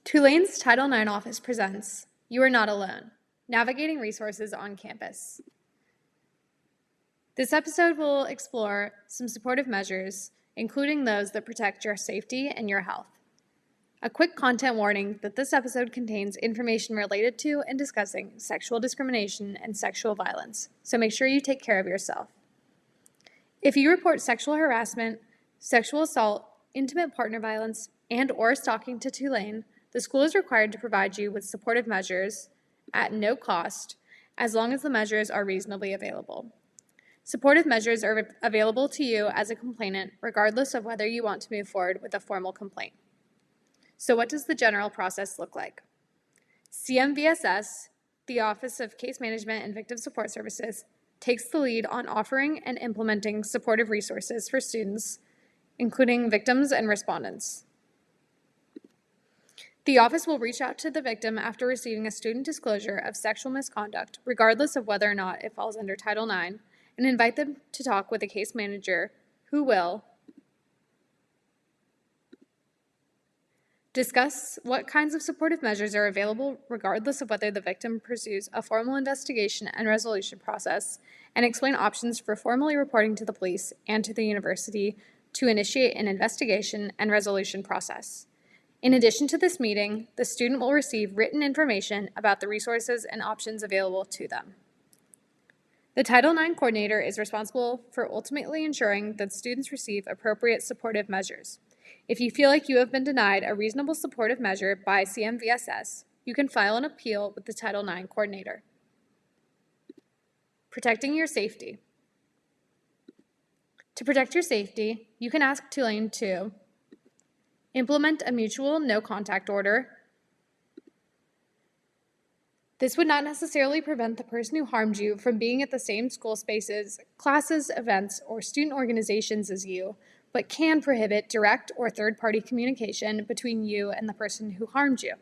Tulane's Title IX office presents You Are Not Alone, Navigating Resources on Campus. This episode will explore some supportive measures, including those that protect your safety and your health. A quick content warning that this episode contains information related to and discussing sexual discrimination and sexual violence, so make sure you take care of yourself. If you report sexual harassment, sexual assault, intimate partner violence, and/or stalking to Tulane, the school is required to provide you with supportive measures at no cost, as long as the measures are reasonably available. Supportive measures are available to you as a complainant, regardless of whether you want to move forward with a formal complaint. So what does the general process look like? CMVSS, the Office of Case Management and Victim Support Services, takes the lead on offering and implementing supportive resources for students, including victims and respondents. The office will reach out to the victim after receiving a student disclosure of sexual misconduct, regardless of whether or not it falls under Title IX, and invite them to talk with a case manager who will discuss what kinds of supportive measures are available regardless of whether the victim pursues a formal investigation and resolution process, and explain options for formally reporting to the police and to the university to initiate an investigation and resolution process. In addition to this meeting, the student will receive written information about the resources and options available to them. The Title IX coordinator is responsible for ultimately ensuring that students receive appropriate supportive measures. If you feel like you have been denied a reasonable supportive measure by CMVSS, you can file an appeal with the Title IX coordinator. Protecting your safety. To protect your safety, you can ask Tulane to implement a mutual no-contact order. This would not necessarily prevent the person who harmed you from being at the same school spaces, classes, events, or student organizations as you, but can prohibit direct or third-party communication between you and the person who harmed you.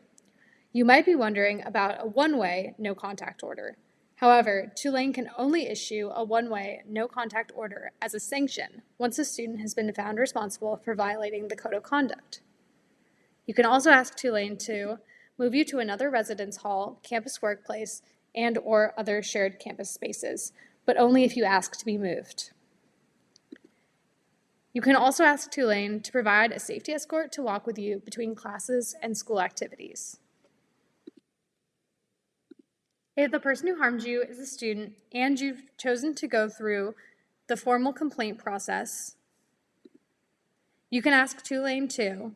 You might be wondering about a one-way no-contact order. However, Tulane can only issue a one-way no-contact order as a sanction once a student has been found responsible for violating the code of conduct. You can also ask Tulane to move you to another residence hall, campus workplace, and/or other shared campus spaces, but only if you ask to be moved. You can also ask Tulane to provide a safety escort to walk with you between classes and school activities. If the person who harmed you is a student and you've chosen to go through the formal complaint process, you can ask Tulane to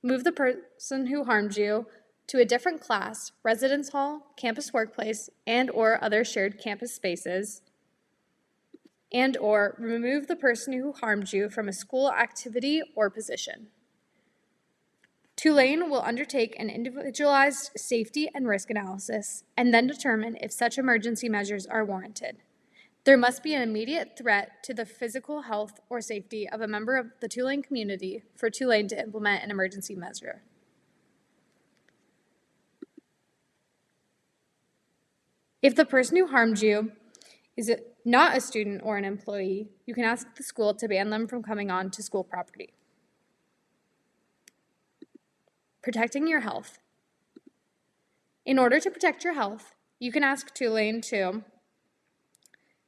move the person who harmed you to a different class, residence hall, campus workplace, and/or other shared campus spaces, and/or remove the person who harmed you from a school activity or position. Tulane will undertake an individualized safety and risk analysis and then determine if such emergency measures are warranted. There must be an immediate threat to the physical health or safety of a member of the Tulane community for Tulane to implement an emergency measure. If the person who harmed you is not a student or an employee, you can ask the school to ban them from coming on to school property. Protecting your health. In order to protect your health, you can ask Tulane to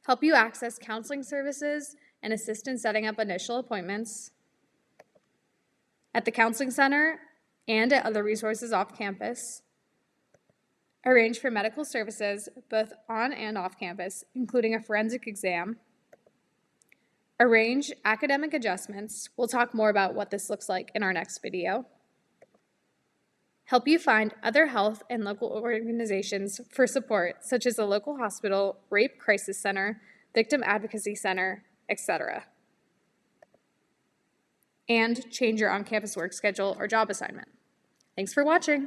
help you access counseling services and assist in setting up initial appointments at the counseling center and at other resources off campus. Arrange for medical services both on and off campus, including a forensic exam. Arrange academic adjustments. We'll talk more about what this looks like in our next video. Help you find other health and local organizations for support, such as a local hospital, rape crisis center, victim advocacy center, etc. And change your on-campus work schedule or job assignment. Thanks for watching.